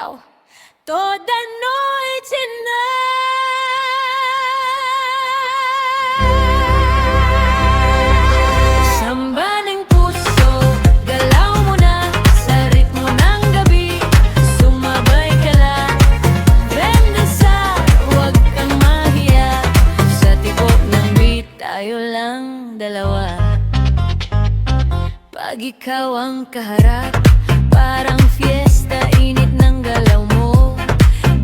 sayaw toda noite na. Samba ng puso, galaw mo na sa ritmo ng gabi. Sumabay ka lang, Vendesa, huwag kang mahiya. Sa tibok ng beat, tayo lang dalawa. Pag ikaw ang kaharap, parang fiesta, init ng galaw mo.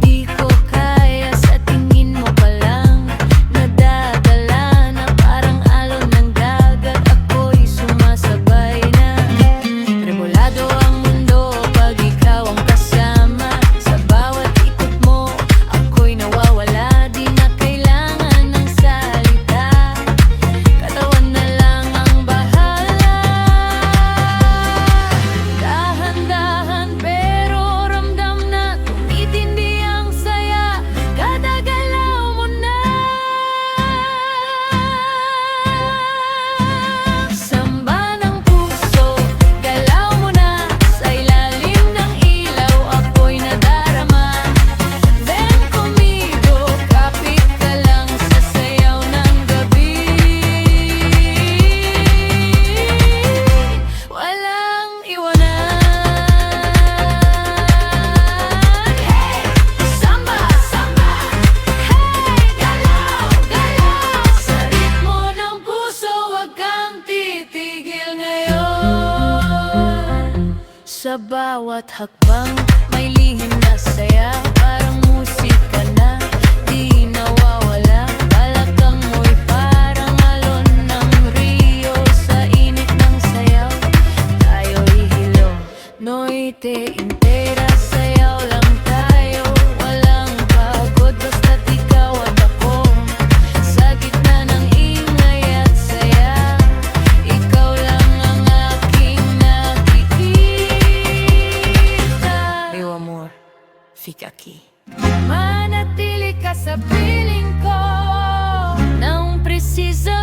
Di ko kaya sa tingin mo pa lang. Nadadala na parang alon ng dagat, ako'y sumasabay na. Remolado ang mundo pag ikaw ang kasama. Sa bawat ikot mo, ako'y nawawala. Di na kailangan ng salita, katawan na lang ang bahala. Dahan-dahan pero ramdam na tumitindi ang saya kada galaw mo na. Samba ng puso, galaw mo na sa ilalim ng ilaw, ako'y nadarama. Ven conmigo, kapit ka lang sa sayaw ng gabi. Walang iwanan. Hey! Samba, samba! Hey! Galaw, galaw! Sa ritmo ng puso, huwag kang titigil ngayon. Sa bawat hakbang, may lihim na saya. Parang musika na di nawawala. Balakang mo'y parang alon ng Rio. Sa init ng sayaw, tayo'y hilo. Noite entera, sayaw lang tayo. Walang pagod, basta't ikaw at ako. Sa gitna ng ingay at saya, ikaw lang ang aking nakikita. Meu amor, fica aqui. Manatili ka sa piling ko. Não precisa